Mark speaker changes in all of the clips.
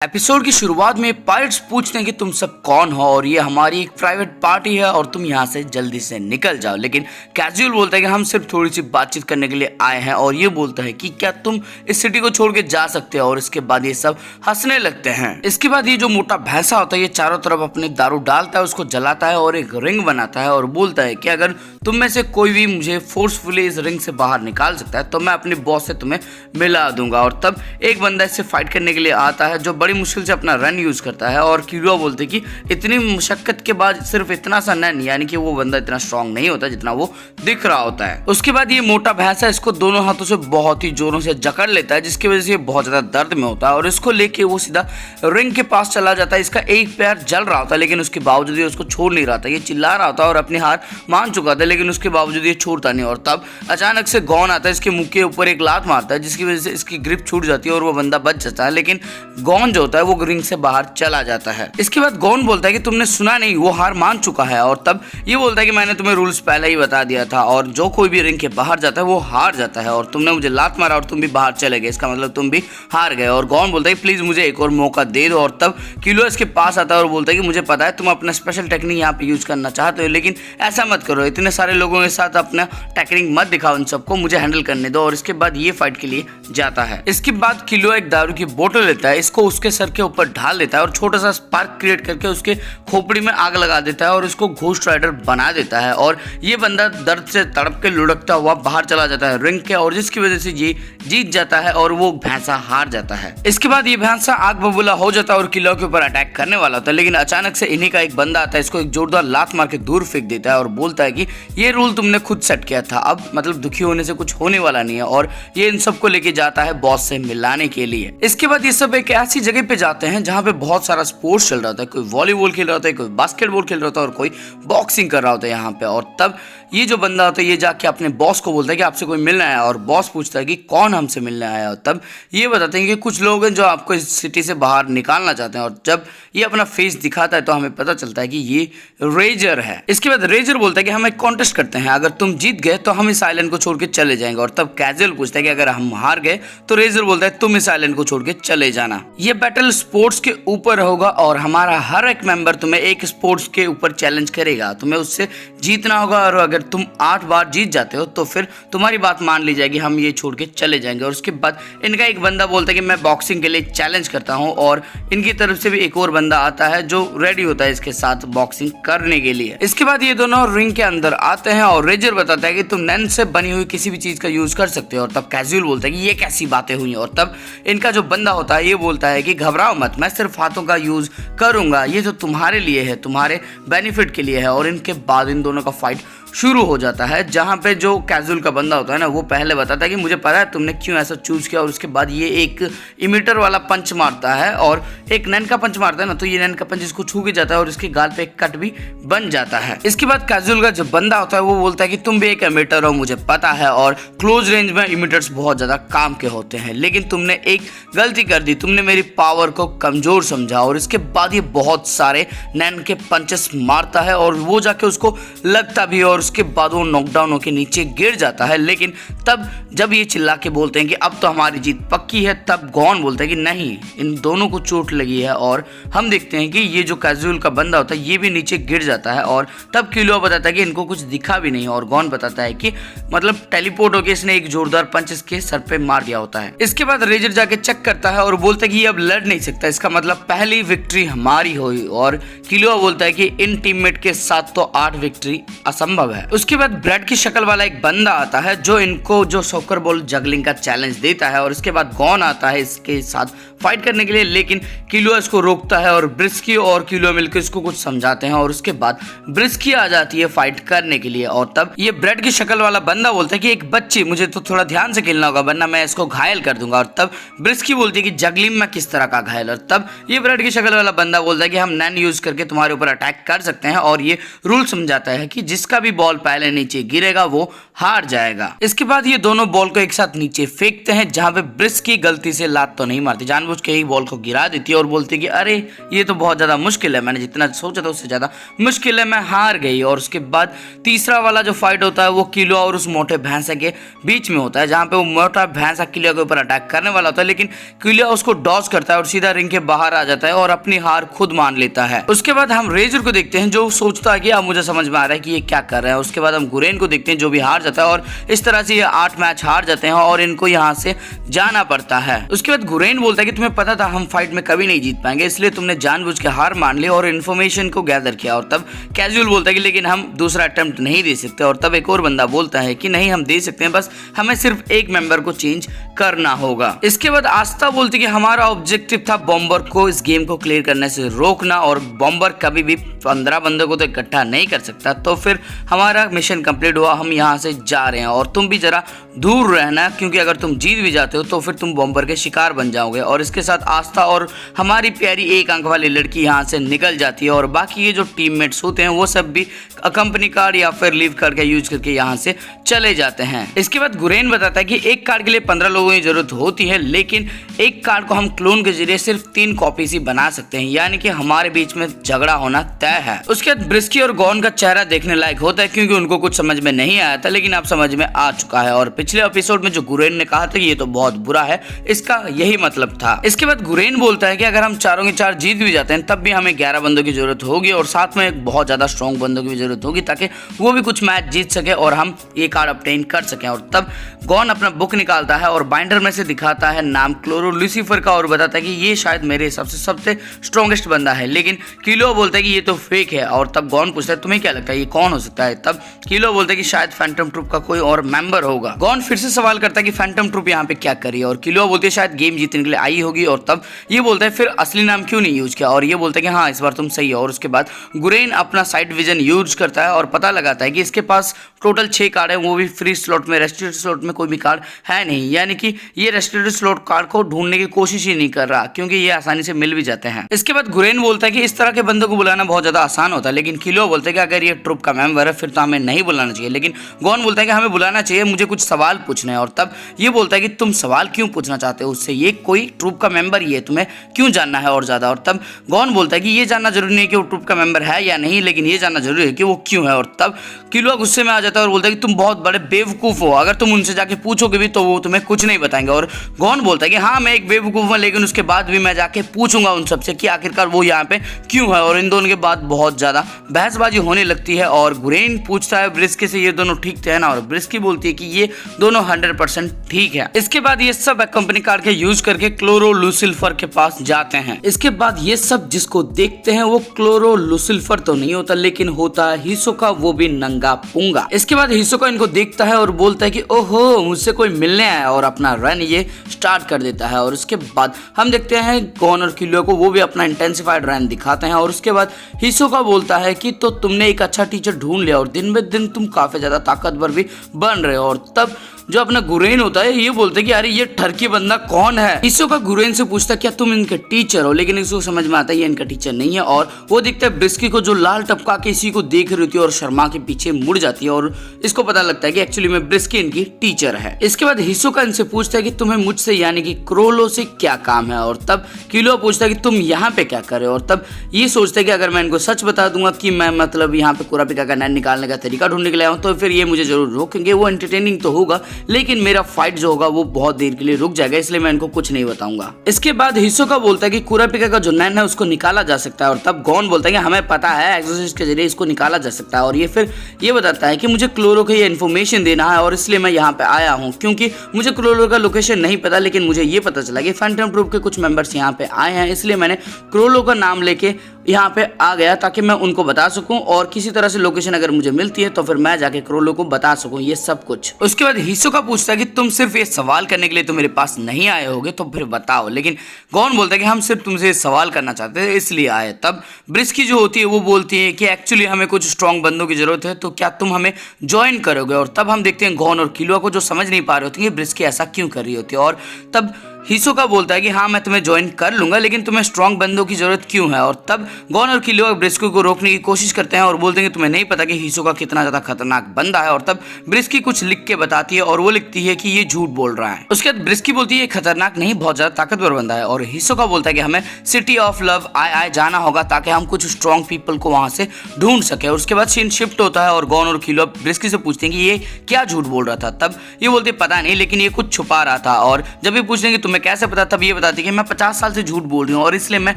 Speaker 1: Episode की शुरुआत में पायलट्स पूछते हैं कि तुम सब कौन हो और ये हमारी एक प्राइवेट पार्टी है और तुम यहाँ से जल्दी से निकल जाओ। लेकिन कैजुअल बोलता है कि हम सिर्फ थोड़ी सी बातचीत करने के लिए आए हैं और ये बोलता है कि क्या तुम इस सिटी को छोड़ के जा सकते हो। और इसके बाद ये सब हंसने लगते हैं। इसके बाद ये जो मोटा भैंसा होता है ये चारों तरफ अपने दारू डालता है, उसको जलाता है और एक रिंग बनाता है और बोलता है कि अगर तुम में से कोई भी मुझे फोर्सफुली इस रिंग से बाहर निकाल सकता है तो मैं अपने बॉस से तुम्हें मिला दूंगा। और तब एक बंदा इससे फाइट करने के लिए आता है जो बड़ी मुश्किल से अपना रन यूज करता है और किलुआ बोलते कि इतनी मुशक्कत के बाद सिर्फ इतना सा नन, यानी कि वो बंदा इतना स्ट्रांग नहीं होता जितना वो दिख रहा होता है। उसके बाद ये मोटा भैंसा इसको दोनों हाथों से बहुत ही जोरों से जकड़ लेता है जिसकी वजह से ये बहुत ज्यादा दर्द में होता है और इसको लेके वो सीधा रिंग के पास चला जाता है। इसका एक पैर जल रहा होता है लेकिन उसके बावजूद ये उसको छोड़ नहीं रहा था। ये चिल्ला रहा होता है और अपनी हार मान चुका था लेकिन उसके बावजूद ये छोड़ता नहीं। और तब अचानक से गॉन आता है, इसके मुंह के ऊपर एक लात मारता है जिसकी वजह से इसकी ग्रिप छूट जाती है और वो बंदा बच जाता है। लेकिन गॉन जो होता है वो रिंग से बाहर चला जाता है। इसके बाद गॉन बोलता है कि तुमने सुना नहीं, वो हार मान चुका है। और तब ये बोलता है कि मैंने तुम्हें रूल्स पहले ही बता दिया था और जो कोई भी रिंग के बाहर जाता है वो हार जाता है और तुमने मुझे लात मारा और तुम भी बाहर चले गए, इसका मतलब तुम भी हार गए। और गॉन बोलता है प्लीज मुझे एक और मौका दे दो। और तब किलुआ इसके पास आता है और बोलता है कि मुझे पता है तुम अपना स्पेशल टेक्निक यहाँ पे यूज करना चाहते हो लेकिन ऐसा मत करो, इतने सारे लोगों के साथ अपना टेक्निक मत दिखाओ, इन सबको मुझे हैंडल करने दो। और इसके बाद ये फाइट के लिए जाता है। इसके बाद किलुआ एक दारू की बोतल लेता है, इसको उसके सर के ऊपर ढाल देता है और छोटा सा स्पार्क क्रिएट करके उसके खोपड़ी में आग लगा देता है और उसको घोस्ट राइडर बना देता है। और ये बंदा दर्द से तड़प के लुढ़कता हुआ बाहर चला जाता है रिंग के और जिसकी वजह से ये जीत जाता है और वो भैंसा हार जाता है। इसके बाद ये भैंसा आग बबूला हो जाता है और किलुआ के ऊपर अटैक करने वाला होता है लेकिन अचानक से इन्हीं का एक बंदा आता है, इसको एक जोरदार लात मार के दूर फेंक देता है और बोलता है कि ये रूल तुमने खुद सेट किया था, अब मतलब दुखी होने से कुछ होने वाला नहीं है। और ये इन सबको लेके जाता है बॉस से मिलाने के लिए। इसके बाद ये सब एक ऐसी जगह पे जाते हैं जहाँ पे बहुत सारा स्पोर्ट्स चल रहा था, कोई वॉलीबॉल खेल रहा होता है, कोई बास्केटबॉल खेल रहा होता है और कोई बॉक्सिंग कर रहा होता है यहाँ पे। और तब ये जो बंदा होता है ये जाके अपने बॉस को बोलता है कि आपसे कोई मिलने आया और बॉस पूछता है कि कौन हमसे मिलने आया। और तब ये बताते हैं कि कुछ लोग हैं जो आपको इस सिटी से बाहर निकालना चाहते हैं। और जब ये अपना फेस दिखाता है तो हमें पता चलता है कि ये रेजर है। इसके बाद रेजर बोलता है कि हम एक कॉन्टेस्ट करते हैं, अगर तुम जीत गए तो हम इस आइलैंड को छोड़ के चले जाएंगे। और तब कैजुअल पूछता है कि अगर हम हार गए तो रेजर बोलता है तुम इस आइलैंड को छोड़ के चले जाना। ये बैटल स्पोर्ट्स के ऊपर होगा और हमारा हर एक मेंबर तुम्हें एक स्पोर्ट्स के ऊपर चैलेंज करेगा, तुम्हें उससे जीतना होगा और अगर तुम 8 बार जीत जाते हो तो फिर तुम्हारी बात मान ली जाएगी, हम ये छोड़ के चले जाएंगे। और उसके बाद इनका एक बंदा बोलता है कि मैं बॉक्सिंग के लिए चैलेंज करता हूँ और इनकी तरफ से भी एक और बंदा आता है जो रेडी होता है इसके साथ बॉक्सिंग करने के लिए। इसके बाद ये दोनों रिंग के अंदर आते हैं और रेजर बताता है कि तुम नैन से बनी हुई किसी भी चीज का यूज कर सकते हो। और तब कैजुअल बोलता है कि ये कैसी बातें हुई। और तब इनका जो बंदा होता है ये बोलता है कि घबराओ मत, मैं सिर्फ हाथों का यूज करूंगा, ये तो तुम्हारे लिए है, तुम्हारे बेनिफिट के लिए है। और इनके बाद इन दोनों का फाइट शुरू हो जाता है जहां पे जो कैजुअल का बंदा होता है ना वो पहले बताता है कि मुझे पता है तुमने क्यों ऐसा चूज किया। और उसके बाद ये एक इमिटर वाला पंच मारता है और एक नैन का पंच मारता है ना, तो ये नैन का पंच इसको छू के जाता है और इसके गाल पे एक कट भी बन जाता है। इसके बाद कैजुअल का जो बंदा होता है वो बोलता है कि तुम भी एक इमिटर हो, मुझे पता है, और क्लोज रेंज में इमिटर्स बहुत ज्यादा काम के होते हैं, लेकिन तुमने एक गलती कर दी, तुमने मेरी पावर को कमजोर समझा। और इसके बाद ये बहुत सारे नैन के पंचेस मारता है और वो जाके उसको लगता भी और उसके बाद वो नॉकडाउन होकर नीचे गिर जाता है। लेकिन तब जब ये चिल्ला के बोलते हैं कि अब तो हमारी जीत पक्की है, तब गॉन बोलता है कि नहीं, इन दोनों को चोट लगी है। और हम देखते हैं कि ये जो कैजुअल का बंदा होता है ये भी नीचे गिर जाता है। और तब किलुआ बताता है कि इनको कुछ दिखा भी नहीं और गॉन बताता है कि मतलब टेलीपोर्ट होकर इसने एक जोरदार पंच इसके सर पे मार दिया होता है। इसके बाद रेजर जाके चेक करता है और बोलता है कि ये अब लड़ नहीं सकता, इसका मतलब पहली विक्ट्री हमारी हुई। और किलुआ बोलता है कि इन टीममेट के साथ तो 8 विक्ट्री असंभव है। उसके बाद ब्रेड की शक्ल वाला एक बंदा आता है जो इनको जो सॉकर बॉल जगलिंग का चैलेंज देता है। और इसके बाद गॉन आता है इसके साथ फाइट करने के लिए लेकिन किलुआ इसको रोकता है और ब्रिस्की और किलुआ मिलकर इसको कुछ समझाते हैं। और उसके बाद ब्रिस्की आ जाती है फाइट करने के लिए। और तब ये ब्रेड की शक्ल वाला बंदा बोलता है कि एक बच्ची, मुझे तो थोड़ा ध्यान से खेलना होगा वरना मैं इसको घायल कर दूंगा। और तब ब्रिस्की बोलती है कि जगलिंग में किस तरह का घायल। और तब ये ब्रेड की शक्ल वाला बंदा बोलता है कि हम नैन यूज करके तुम्हारे ऊपर अटैक कर सकते हैं और ये रूल समझाता है कि जिसका भी बॉल पहले नीचे गिरेगा वो हार जाएगा। इसके बाद ये दोनों बॉल को एक साथ नीचे फेंकते हैं, जहां पे ब्रिस्की गलती से लात तो नहीं मारती, जानबूझ के ही बॉल को गिरा देती है और बोलती है कि अरे ये तो बहुत ज्यादा मुश्किल है, मैंने जितना सोचा था उससे ज्यादा मुश्किल है, मैं हार गई। और उसके बाद तीसरा वाला जो फाइट होता है वो किलोआ और उस मोटे भैंसा के बीच में होता है, जहां पे वो मोटा भैंसा किलोआ के ऊपर अटैक करने वाला होता है, लेकिन किलोआ उसको डॉज करता है और सीधा रिंग के बाहर आ जाता है और अपनी हार खुद मान लेता है। उसके बाद हम रेजर को देखते हैं जो सोचता है कि अब मुझे समझ में आ रहा है कि ये क्या कर रहे हैं। उसके बाद हम गुरेन को देखते हैं जो भी हार जाता है और इस तरह से ये 8 मैच हार जाते हैं और इनको यहाँ से जाना पड़ता है। उसके बाद गुरेन बोलता है कि तुम्हें पता था हम फाइट में कभी नहीं जीत पाएंगे, इसलिए तुमने जानबूझ के हार मान ली और इन्फॉर्मेशन को गैदर किया। और तब कैजुअल बोलता है कि लेकिन हम दूसरा अटेम्प्ट नहीं दे सकते। और तब एक और बंदा बोलता है कि नहीं हम दे सकते हैं, बस हमें सिर्फ एक मेंबर को चेंज करना होगा। इसके बाद आस्था बोलती है कि हमारा ऑब्जेक्टिव था बॉम्बर को इस गेम को क्लियर करने से रोकना और बॉम्बर कभी भी 15 बंदों को तो इकट्ठा नहीं कर सकता, तो फिर हमारा मिशन कंप्लीट हुआ, हम यहाँ से जा रहे हैं और तुम भी जरा दूर रहना, क्योंकि अगर तुम जीत भी जाते हो तो फिर तुम बॉम्बर के शिकार बन जाओगे। और इसके साथ आस्था और हमारी प्यारी 1 अंक वाली लड़की यहाँ से निकल जाती है और बाकी ये जो टीममेट्स होते हैं वो सब भी कंपनी कार्ड या फिर लीव कार्ड का यूज करके यहाँ से चले जाते हैं। इसके बाद गुरेन बताता है कि एक कार्ड के लिए 15 लोगों की जरूरत होती है, लेकिन एक कार्ड को हम क्लोन के जरिए सिर्फ 3 कॉपीज ही बना सकते हैं, यानी कि हमारे बीच में झगड़ा होना तय है। उसके बाद ब्रिस्की और गॉन का चेहरा देखने लायक होता है, क्योंकि उनको कुछ समझ में नहीं आया था, लेकिन अब समझ में आ चुका है। और पिछले एपिसोड में जो गुरेन ने कहा था कि ये तो बहुत बुरा है, इसका यही मतलब था। इसके बाद गुरेन बोलता है कि अगर हम चारों के 4 जीत भी जाते हैं तब भी हमें 11 बंदों की जरूरत होगी और साथ में एक बहुत ज्यादा स्ट्रॉन्ग बंदों की भी जरूरत होगी, ताकि वो भी कुछ मैच जीत सके और हम ये कार्ड ऑब्टेन कर सकें। और तब गॉन अपना बुक निकालता है और बाइंडर में से दिखाता है नाम क्लोरो लूसीफर का और बताता है कि ये शायद मेरे हिसाब से सबसे स्ट्रॉन्गेस्ट बंदा है, लेकिन किलो बोलता है कि ये तो फेक है। और तब गॉन पूछता है तुम्हें क्या लगता है ये कौन हो सकता है? तब किलो बोलता है कि शायद फैंटम ट्रूप का कोई और मेंबर होगा। गॉन फिर से सवाल करता है कि फैंटम ट्रूप यहाँ पे क्या करी, और किलो बोलती है शायद गेम जीतने के लिए आई होगी। और तब ये बोलता है फिर असली नाम क्यों नहीं यूज किया, और ये बोलता है कि हाँ इस बार तुम सही हो। और उसके बाद गुरेन अपना साइड विजन यूज करता है और पता लगाता है कि इसके पास टोटल 6 कार्ड है, वो भी फ्री स्लॉट में, रेस्ट्रिक्टेड स्लॉट में कोई भी कार्ड है नहीं, यानी कि ये रेस्ट्रिक्टेड स्लॉट कार्ड को ढूंढने की कोशिश ही नहीं कर रहा, क्योंकि ये आसानी से मिल भी जाते हैं। इसके बाद गुरेन बोलता है कि इस तरह के बंदों को बुलाना बहुत ज्यादा आसान होता है, लेकिन किलो बोलता है कि अगर ये ट्रुप का मेंबर है फिर तो हमें नहीं बुलाना चाहिए, लेकिन गॉन बोलता है कि हमें बुलाना चाहिए, मुझे कुछ सवाल पूछने हैं। और तब ये बोलता है कि तुम सवाल क्यों पूछना चाहते हो उससे, ये कोई ट्रुप का मेंबर ही है, तुम्हें क्यों जानना है और ज्यादा। और तब गॉन बोलता है कि ये जानना जरूरी नहीं है कि वो ट्रुप का मेंबर है या नहीं, लेकिन ये जानना जरूरी है कि वो क्यों है। और तब किलो गुस्से में आ जाता है और बोलता है कि तुम बहुत बड़े बेवकूफ हो, अगर तुम उनसे जाके पूछोगे भी तो वो तुम्हें कुछ नहीं बताएंगे। और गॉन बोलता है कि हाँ मैं एक बेवकूफ हूं, लेकिन उसके बाद भी मैं जाके पूछूंगा उन सबसे कि आखिरकार वो यहाँ पे क्यों है। और इन दोनों के बाद बहुत ज्यादा बहसबाजी होने लगती है और गुरेन पूछता है ब्रिस्की से ये दोनों ठीक थे ना, और ब्रिस्की बोलती है कि ये दोनों 100% ठीक है। इसके बाद ये सब कंपनी कार्ड के यूज करके क्लोरो लूसिल्फर के पास जाते हैं। इसके बाद ये सब जिसको देखते हैं वो क्लोरो लूसिल्फर तो नहीं होता, लेकिन होता है हिसोका, वो भी नंगा पुंगा। इसके बाद हिसोका इनको देखता है और बोलता है कि ओहो मुझसे कोई मिलने आया, और अपना रन ये स्टार्ट कर देता है। और उसके बाद हम देखते हैं गॉन और किलो को, वो भी अपना इंटेंसिफाइड रन दिखाते हैं। और उसके बाद हिसोका बोलता है कि तो तुमने एक अच्छा टीचर ढूंढ लिया और दिन ब दिन तुम काफी ज्यादा ताकतवर भी बन रहे हो। और तब जो अपना गुरेन होता है ये बोलते कि अरे ये ठरकी बंदा कौन है। हिसोका गुरेन से पूछता क्या तुम इनके टीचर हो, लेकिन इसको समझ में आता है ये इनका टीचर नहीं है। और वो देखता है ब्रिस्की को जो लाल टपका के इसी को देख रही होती है और शर्मा के पीछे मुड़ जाती है, और इसको पता लगता है कि एक्चुअली में ब्रिस्की इनकी टीचर है। इसके बाद हिसोका इनसे पूछता है कि तुम्हें मुझसे यानी कि क्रोलो से क्या काम है। और तब किलो पूछता है कि तुम यहाँ पे क्या कर रहे हो। और तब ये सोचता है कि अगर मैं इनको सच बता दूंगा कि मैं मतलब यहाँ पे कुरापिका का नैन निकालने का तरीका ढूंढने के लिए आया हूँ तो फिर ये मुझे जरूर रोकेंगे। वो एंटरटेनिंग तो होगा, लेकिन मेरा फाइट जो होगा वो बहुत देर के लिए रुक जाएगा, इसलिए मैं इनको कुछ नहीं बताऊंगा। इसके बाद हिसोका बोलता है कि कुरापिका का जो नैन है उसको निकाला जा सकता है। और तब गॉन बोलता है कि हमें पता है एक्सोसिस्ट के जरिए इसको निकाला जा सकता है। और ये फिर ये बताता है कि मुझे क्लोरो को ये इन्फॉर्मेशन देना है और इसलिए मैं यहाँ पे आया हूँ, क्योंकि मुझे क्लोरो का लोकेशन नहीं पता, लेकिन मुझे ये पता चला कि फैंटम ट्रूप के कुछ मेंबर्स यहाँ पे आए हैं, इसलिए मैंने क्रोलो का नाम लेके यहाँ पे आ गया ताकि मैं उनको बता सकूं, और किसी तरह से लोकेशन अगर मुझे मिलती है तो फिर मैं जाके क्रोलो को बता सकूं ये सब कुछ। उसके बाद हिसोका पूछता है कि तुम सिर्फ ये सवाल करने के लिए तो मेरे पास नहीं आए होगे, तो फिर बताओ। लेकिन गॉन बोलता है कि हम सिर्फ तुमसे सवाल करना चाहते थे इसलिए आए। तब ब्रिस्की जो होती है वो बोलती है कि एक्चुअली हमें कुछ स्ट्रॉन्ग बंदों की जरूरत है, तो क्या तुम हमें ज्वाइन करोगे। और तब हम देखते हैं गॉन और किलोआ को जो समझ नहीं पा रहे होते हैं ब्रिस्की ऐसा क्यों कर रही होती है। और तब हिसोका बोलता है कि हाँ मैं तुम्हें ज्वाइन कर लूंगा, लेकिन तुम्हें स्ट्रॉन्ग बंदों की जरूरत क्यों है। और तब गॉन और किलुआ ब्रिस्की को रोकने की कोशिश करते हैं और बोलते हैं कि तुम्हें नहीं पता कि हिसोका कितना ज्यादा खतरनाक बंदा है। और तब ब्रिस्की कुछ लिख के बताती है और वो लिखती है कि ये झूठ बोल रहा है। उसके बाद ब्रिस्की बोलती है खतरनाक नहीं, बहुत ज्यादा ताकतवर बंदा है। और हिसोका बोलता है कि हमें सिटी ऑफ लव आई जाना होगा ताकि हम कुछ स्ट्रॉन्ग पीपल को वहां से ढूंढ सके। उसके बाद सीन शिफ्ट होता है और गॉन और किलुआ ब्रिस्की से पूछते हैं कि ये क्या झूठ बोल रहा था। तब ये बोलते पता नहीं, लेकिन ये कुछ छुपा रहा था। और जब ये पूछते हैं कि तुम्हें कैसे पता, तब ये बताती है कि मैं 50 साल से झूठ बोल रही हूँ और इसलिए मैं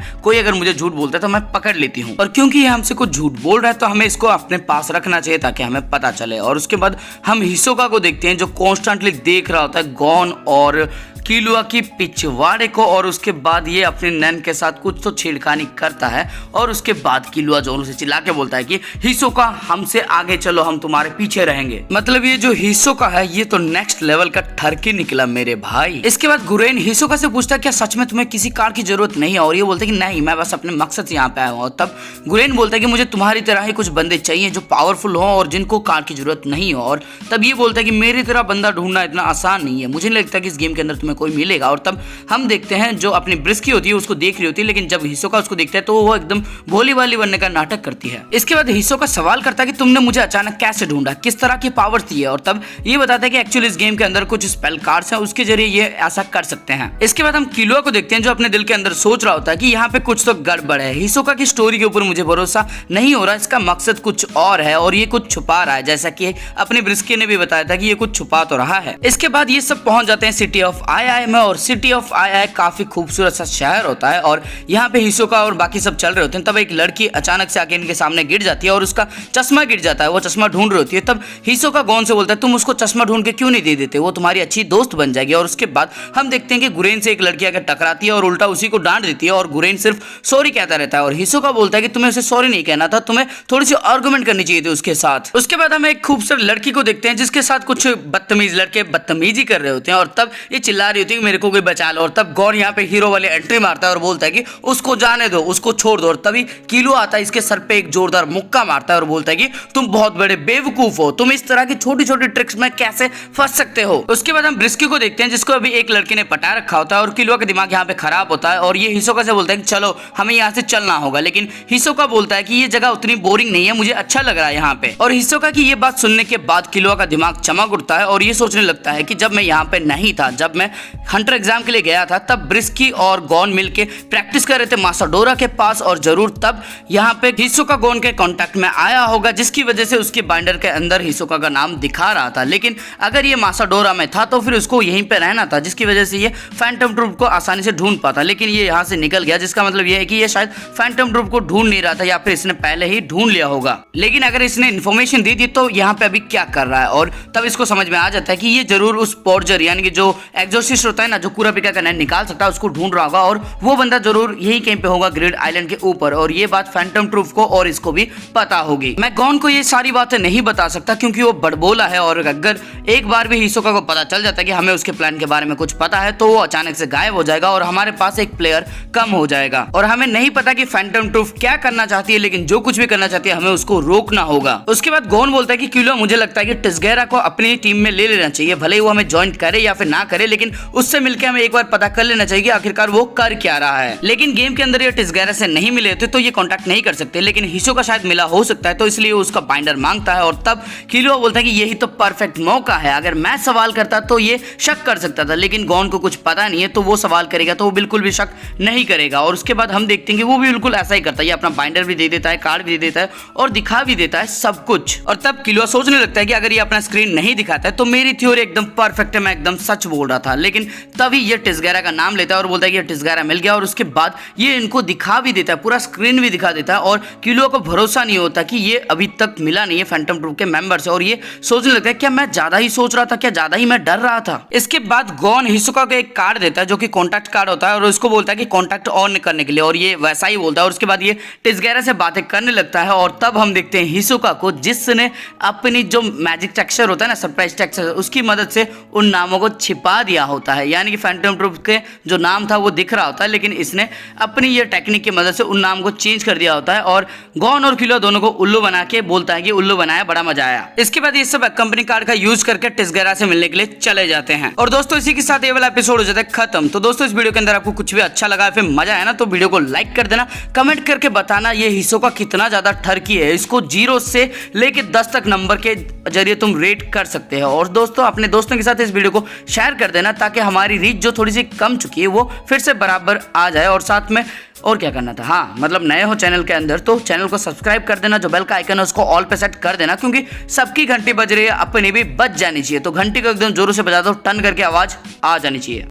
Speaker 1: कोई अगर मुझे झूठ बोलता है तो मैं पकड़ लेती हूँ। और क्योंकि ये हमसे कुछ झूठ बोल रहा है तो हमें इसको अपने पास रखना चाहिए ताकि हमें पता चले। और उसके बाद हम हिसोका को देखते हैं जो कॉन्स्टेंटली देख रहा होता है गॉन और किलुआ की पिछवाड़े को। और उसके बाद ये अपने नैन के साथ कुछ तो छेड़खानी करता है और उसके बाद किलुआ जोरों से चिल्ला के बोलता है कि हिसोका हमसे आगे चलो, हम तुम्हारे पीछे रहेंगे। मतलब ये जो हिसोका है ये तो नेक्स्ट लेवल का ठरकी निकला मेरे भाई। इसके बाद गुरेन हिसोका से पूछता है क्या सच में तुम्हें किसी कार की जरूरत नहीं है। और ये बोलता है कि नहीं, मैं बस अपने मकसद से यहाँ पे आया हूँ। और तब गुरेन बोलता है कि मुझे तुम्हारी तरह ही कुछ बंदे चाहिए जो पावरफुल हो और जिनको कार की जरूरत नहीं हो। और तब ये बोलता है कि मेरी तरह बंदा ढूंढना इतना आसान नहीं है, मुझे नहीं लगता कि इस गेम के अंदर तुम्हें कोई मिलेगा। और तब हम देखते हैं जो अपनी ब्रिस्की होती है उसको देख रही होती है, लेकिन जब हिसोका उसको देखता है तो वो एकदम भोली वाली बनने का नाटक करती है। इसके बाद हिसोका सवाल करता है कि तुमने मुझे अचानक कैसे ढूंढा, किस तरह की पावर थी। और तब ये बताता है कि एक्चुअली इस गेम के अंदर कुछ स्पेल कार्ड्स हैं, उसके जरिए ये ऐसा कर सकते हैं। इसके बाद हम किलुआ को देखते हैं जो अपने दिल के अंदर सोच रहा होता है कि यहाँ पे कुछ तो गड़बड़ है, हिसोका की स्टोरी के ऊपर मुझे भरोसा नहीं हो रहा, इसका मकसद कुछ और है और ये कुछ छुपा रहा है, जैसा कि अपनी ब्रिस्की ने भी बताया था कि ये कुछ छुपा तो रहा है। इसके बाद ये सब पहुंच जाते हैं सिटी ऑफ आई में। और सिटी ऑफ आई काफी खूबसूरत सा शहर होता है और यहाँ पे हिसोका और बाकी सब चल रहे होते हैं। तब एक लड़की अचानक से आके इनके सामने गिर जाती है और उसका चश्मा गिर जाता है, वो चश्मा ढूंढ रही होती है। तब हिसोका गॉन से बोलता है तुम उसको चश्मा ढूंढ के क्यों नहीं दे देते, वो तुम्हारी अच्छी दोस्त बन जाएगी। और उसके बाद हम देखते हैं कि गुरेन से एक लड़की आकर टकराती है और उल्टा उसी को डांट देती है और गुरेन सिर्फ सॉरी कहता रहता है। और हिसोका बोलता है कि तुम्हें उसे सॉरी नहीं कहना था, तुम्हें थोड़ी सी आर्गुमेंट करनी चाहिए थी उसके साथ। उसके बाद हम एक खूबसूरत लड़की को देखते हैं जिसके साथ कुछ बदतमीज लड़के बदतमीजी कर रहे होते हैं और तब ये चिल्ला रही होती है कि मेरे को कोई बचा लो। और तब गॉन यहाँ पे हीरो वाले एंट्री मारता है और बोलता है कि उसको जाने दो, उसको छोड़ दो। और तभी किलुआ आता है, इसके सर पे एक जोरदार मुक्का मारता है और बोलता है कि तुम बहुत बड़े बेवकूफ हो, तुम इस तरह की छोटी छोटी ट्रिक्स में कैसे फंस सकते हो। उसके बाद हम ब्रिस्की को देखते हैं जिसको अभी एक लड़के ने पटा रखा होता है और किलुआ का दिमाग यहाँ पे खराब होता है और ये हिसोका से बोलता है कि चलो हमें यहाँ से चलना होगा। लेकिन हिसोका बोलता है कि ये जगह उतनी बोरिंग नहीं है, मुझे अच्छा लग रहा है यहाँ पे। और हिसोका की ये बात सुनने के बाद किलुआ का दिमाग चमक उठता है और ये सोचने लगता है कि जब मैं यहाँ पे नहीं था, जब मैं हंटर एग्जाम के लिए गया था, तब ब्रिस्की और गॉन मिलके प्रैक्टिस कर रहे थे मासाडोरा के पास और जरूर तब यहाँ पे हिसोका गॉन के कांटेक्ट में आया होगा, जिसकी वजह से उसके बाइंडर के अंदर हिसोका का नाम दिखा रहा था। लेकिन अगर ये मासाडोरा में था तो फिर उसको यहीं पे रहना था, जिसकी वजह से ये फैंटम ट्रूप को आसानी से ढूंढ पाता। लेकिन ये यहाँ से निकल गया, जिसका मतलब ये है कि ये शायद फैंटम ट्रूप को ढूंढ नहीं रहा था या फिर इसने पहले ही ढूंढ लिया होगा। लेकिन अगर इसने इन्फॉर्मेशन दी थी तो यहाँ पे अभी क्या कर रहा है। और तब इसको समझ में आ जाता है कि ये जरूर उस पोर्जर यानी कि जो एग्जॉर्सिस्ट होता है ना, जो कुरापिका का नैन निकाल सकता है, उसको ढूंढ रहा होगा और वो बंदा जरूर यही कहीं पे होगा ग्रेड आइलैंड के ऊपर। और ये बात फैंटम ट्रूप को और इसको भी पता होगी। मैं गॉन को ये सारी बातें नहीं बता सकता क्योंकि वो बड़बोला है और अगर एक बार भी हिसोका को पता चल जाता है कि हमें उसके प्लान के बारे में कुछ पता है तो वो अचानक से गायब हो जाएगा और हमारे पास एक प्लेयर कम हो जाएगा। और हमें नहीं पता कि फैंटम ट्रूप क्या करना चाहती है, लेकिन जो कुछ भी करना चाहती है हमें उसको रोकना होगा। उसके बाद गॉन बोलता है कि किलुआ मुझे लगता है कि टिस्गेरा को अपनी टीम में ले लेना चाहिए, भले ही वो हमें ज्वाइन करे या फिर ना करे, लेकिन उससे मिलकर हमें एक बार पता कर लेना चाहिए कि आखिरकार वो कर क्या रहा है। लेकिन गेम के अंदर ये टिस्गेरा से नहीं मिले थे तो ये कांटेक्ट नहीं कर सकते, लेकिन हिसोका शायद मिला हो सकता है तो इसलिए उसका बाइंडर मांगता है। और तब किलुआ बोलता है कि यही तो परफेक्ट मौका है, अगर मैं सवाल करता तो ये शक कर सकता था, लेकिन गॉन को कुछ पता नहीं है तो वो सवाल करेगा तो वो बिल्कुल भी शक नहीं करेगा। और उसके बाद हम देखते हैं कि वो भी बिल्कुल ऐसा ही करता है, ये अपना बाइंडर भी दे देता है, कार्ड भी दे देता है और दिखा भी देता है सब कुछ। और तब किलुआ सोचने लगता है कि अगर ये अपना स्क्रीन नहीं दिखाता है तो मेरी थ्योरी एकदम परफेक्ट है, मैं एकदम सच बोल रहा था। लेकिन तभी ये टिस्गेरा का नाम लेता है और बोलता है कि ये टिस्गेरा मिल गया। और उसके बाद ये इनको दिखा भी देता है, पूरा स्क्रीन भी दिखा देता है और किलुआ को भरोसा नहीं होता कि ये अभी तक मिला नहीं है फैंटम ट्रूप के मेंबर से। और ये सोचने लगता है क्या मैं ज्यादा ही सोच रहा था, क्या ज्यादा ही मैं डर रहा था। इसके बाद गॉन हिसोका को एक कार्ड देता है जो कि कॉन्टैक्ट कार्ड होता है और उसको बोलता है कि कॉन्टैक्ट ऑन करने के लिए, और ये वैसा ही बोलता है। और उसके बाद ये टिस्गेरा से बातें करने लगता है और तब हम देखते हैं हिसोका को, जिसने अपनी जो मैजिक टेक्सचर होता है ना, सरप्राइज टेक्सचर, उसकी मदद से उन नामों को छिपा दिया होता होता है, यानी कि फैंटम ट्रूथ के जो नाम था वो दिख रहा होता है, लेकिन इसने अपनी ये टेक्निक की मदद से उन नाम को चेंज कर दिया होता है और गॉन और किलो दोनों को उल्लू बना के बोलता है कि उल्लू बनाया, बड़ा मजा आया। इसके बाद ये सब कंपनी कार्ड का यूज करके टिसगैरा से मिलने के लिए चले जाते हैं। और दोस्तों इसी के साथ ये वाला एपिसोड हो जाता है खत्म। तो दोस्तों इस वीडियो के अंदर आपको कुछ भी अच्छा लगा फिर मजा आया ना, तो वीडियो को लाइक कर देना, कमेंट करके बताना ये हिस्सों का कितना ज्यादा ठरकी है। इसको 0 से लेके 10 तक नंबर के जरिए तुम रेट कर सकते हो। और दोस्तों अपने दोस्तों के साथ इस वीडियो को शेयर कर देना ताकि हमारी रीच जो थोड़ी सी कम चुकी है वो फिर से बराबर आ जाए। और साथ में और क्या करना था, हाँ मतलब नए हो चैनल के अंदर तो चैनल को सब्सक्राइब कर देना, जो बेल का आइकन है उसको ऑल पे सेट कर देना, क्योंकि सबकी घंटी बज रही है, अपनी भी बज जानी चाहिए। तो घंटी को एकदम जोरों से बजा दो, टन करके आवाज आ जानी चाहिए।